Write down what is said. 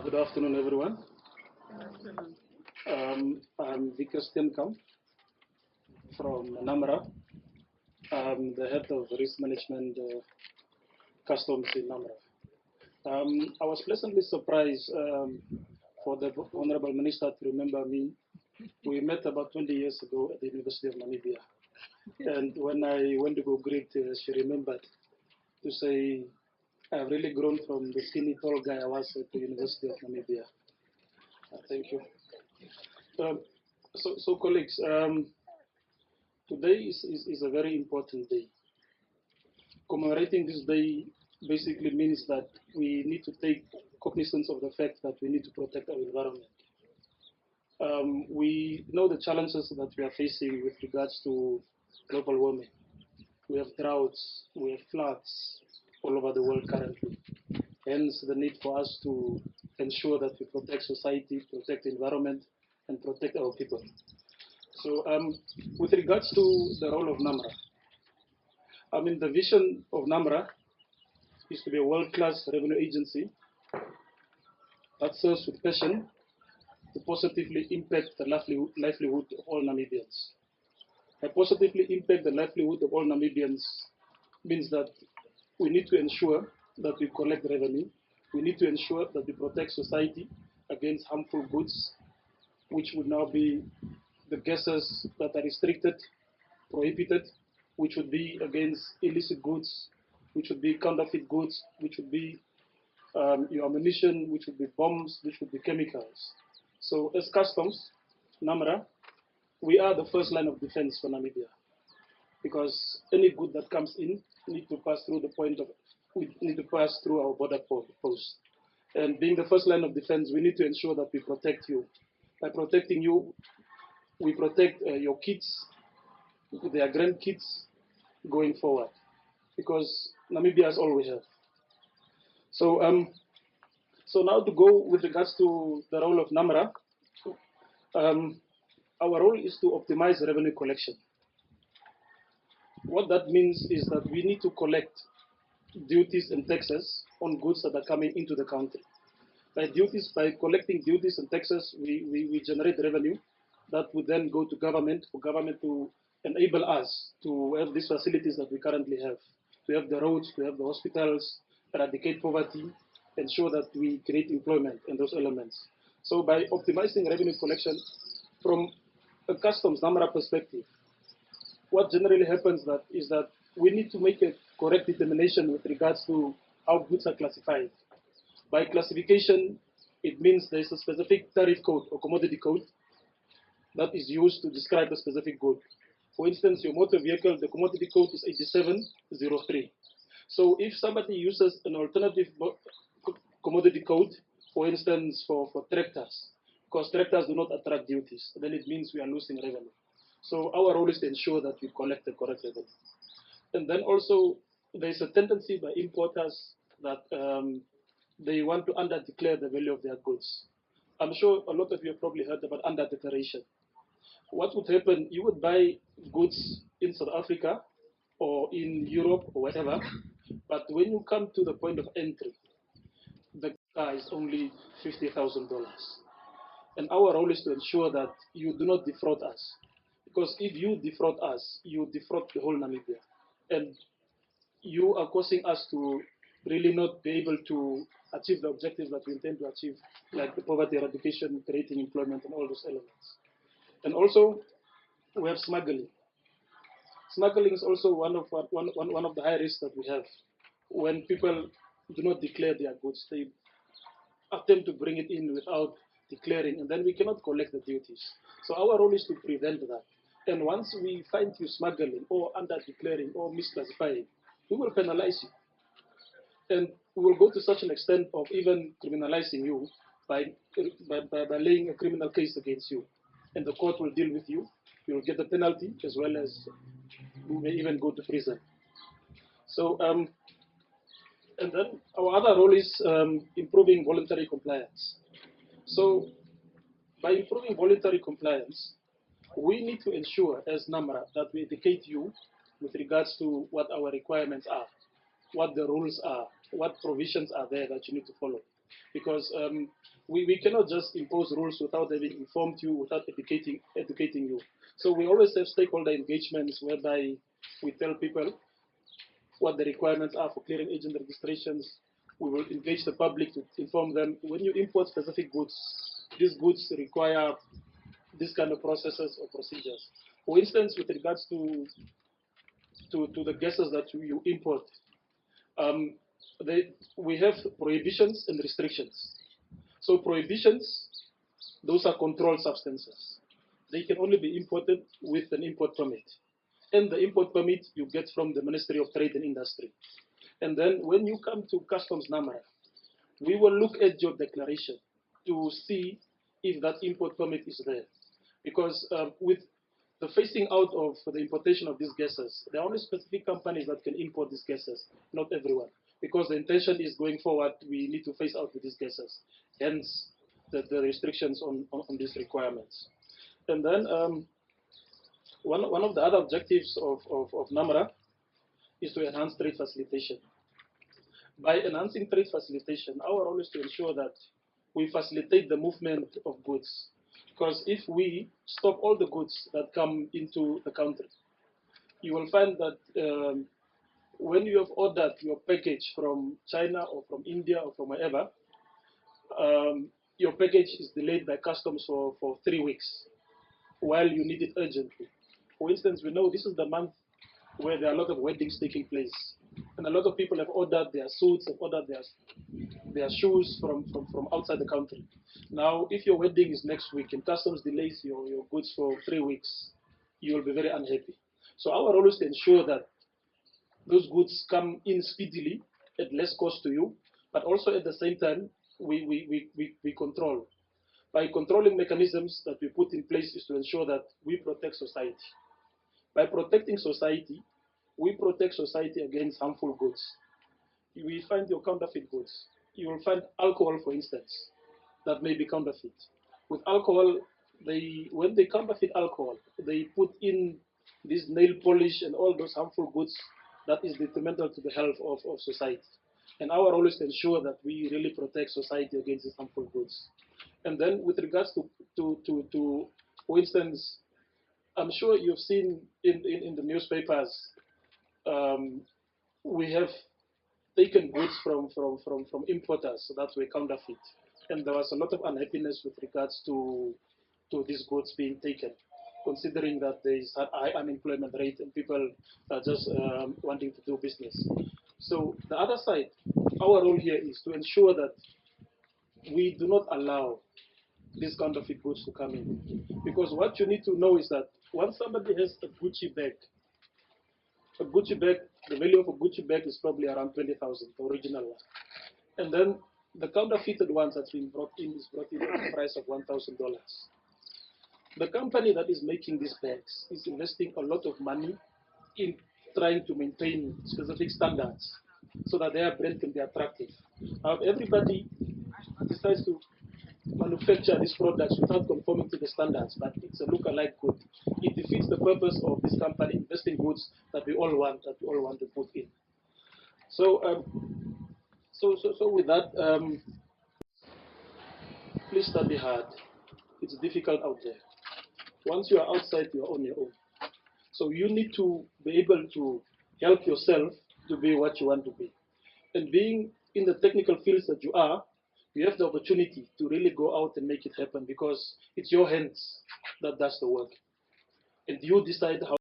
Good afternoon, everyone. Good afternoon. I'm Wiekus Steenkamp from NamRA. I'm the head of risk management customs in NamRA. I was pleasantly surprised for the Honorable Minister to remember me. We met about 20 years ago at the University of Namibia. And when I went to go greet, she remembered to say, I've really grown from the skinny tall guy I was at the University of Namibia. Thank you. So colleagues, today is a very important day. Commemorating this day basically means that we need to take cognizance of the fact that we need to protect our environment. We know the challenges that we are facing with regards to global warming. We have droughts, we have floods all over the world currently. Hence the need for us to ensure that we protect society, protect the environment, and protect our people. So with regards to the role of NamRA, the vision of NamRA is to be a world-class revenue agency that serves with passion to positively impact the livelihood of all Namibians. By positively impact the livelihood of all Namibians means that we need to ensure that we collect revenue. We need to ensure that we protect society against harmful goods, which would now be the gases that are restricted, prohibited, which would be against illicit goods, which would be counterfeit goods, which would be your ammunition, which would be bombs, which would be chemicals. So as customs, NamRA, we are the first line of defense for Namibia, because any good that comes in need to pass through we need to pass through our border post. And being the first line of defense, we need to ensure that we protect you. By protecting you, we protect your kids, their grandkids going forward, because Namibia is all we have. So, so now to go with regards to the role of NamRA, our role is to optimize revenue collection. What that means is that we need to collect duties and taxes on goods that are coming into the country. By collecting duties and taxes, we generate revenue that would then go to government for government to enable us to have these facilities that we currently have. We have the roads, we have the hospitals, eradicate poverty, ensure that we create employment and those elements. So by optimizing revenue collection from a customs NamRA perspective, what generally happens is that we need to make a correct determination with regards to how goods are classified. By classification, it means there's a specific tariff code or commodity code that is used to describe a specific good. For instance, your motor vehicle, the commodity code is 8703. So if somebody uses an alternative commodity code, for instance, for tractors, because tractors do not attract duties, then it means we are losing revenue. So our role is to ensure that we collect the correct revenue. And then also, there's a tendency by importers that they want to under-declare the value of their goods. I'm sure a lot of you have probably heard about under-declaration. What would happen, you would buy goods in South Africa or in Europe or whatever, but when you come to the point of entry, the car is only $50,000. And our role is to ensure that you do not defraud us. Because if you defraud us, you defraud the whole Namibia. And you are causing us to really not be able to achieve the objectives that we intend to achieve, like the poverty eradication, creating employment, and all those elements. And also, we have smuggling. Smuggling is also one of the high risks that we have. When people do not declare their goods, they attempt to bring it in without declaring, and then we cannot collect the duties. So our role is to prevent that. And once we find you smuggling or under-declaring or misclassifying, we will penalize you. And we will go to such an extent of even criminalizing you by laying a criminal case against you. And the court will deal with you. You will get the penalty as well as you may even go to prison. So, and then our other role is improving voluntary compliance. So by improving voluntary compliance, we need to ensure as NamRA that we educate you with regards to what our requirements are, what the rules are, what provisions are there that you need to follow. because we cannot just impose rules without having informed you, without educating you. So we always have stakeholder engagements whereby we tell people what the requirements are for clearing agent registrations. We will engage the public to inform them when you import specific goods, these goods require this kind of processes or procedures. For instance, with regards to the gases that you import, um, we have prohibitions and restrictions. So prohibitions, those are controlled substances. They can only be imported with an import permit. And the import permit you get from the Ministry of Trade and Industry. And then when you come to Customs NamRA, we will look at your declaration to see if that import permit is there. Because with the phasing out of the importation of these gases, there are only specific companies that can import these gases, not everyone. Because the intention is going forward, we need to phase out with these gases. Hence, the restrictions on these requirements. And then one of the other objectives of NamRA is to enhance trade facilitation. By enhancing trade facilitation, our role is to ensure that we facilitate the movement of goods. Because if we stop all the goods that come into the country, you will find that when you have ordered your package from China or from India or from wherever, your package is delayed by customs for 3 weeks while you need it urgently. For instance, we know this is the month where there are a lot of weddings taking place. And a lot of people have ordered their suits, have ordered their shoes from outside the country. Now, if your wedding is next week and customs delays your goods for 3 weeks, you will be very unhappy. So our role is to ensure that those goods come in speedily at less cost to you, but also at the same time, we control. By controlling mechanisms that we put in place is to ensure that we protect society. By protecting society, we protect society against harmful goods. We find your counterfeit goods. You will find alcohol, for instance, that may be counterfeit. With alcohol, when they counterfeit alcohol, they put in this nail polish and all those harmful goods that is detrimental to the health of society. And our role is to ensure that we really protect society against these harmful goods. And then with regards to for instance, I'm sure you've seen in the newspapers, um, we have taken goods from importers that were counterfeit. And there was a lot of unhappiness with regards to these goods being taken, considering that there is a high unemployment rate and people are just wanting to do business. So the other side, our role here is to ensure that we do not allow these counterfeit goods to come in. Because what you need to know is that once somebody has a Gucci bag, the value of a Gucci bag is probably around 20,000, the original one. And then the counterfeited ones that's been brought in is brought in at the price of $1,000. The company that is making these bags is investing a lot of money in trying to maintain specific standards so that their brand can be attractive. Everybody decides to manufacture these products without conforming to the standards, but it's a look-alike good. It defeats the purpose of this company investing goods that we all want to put in. So, so with that, please study hard. It's difficult out there. Once you are outside, you are on your own. So you need to be able to help yourself to be what you want to be. And being in the technical fields that you have the opportunity to really go out and make it happen because it's your hands that does the work. And you decide how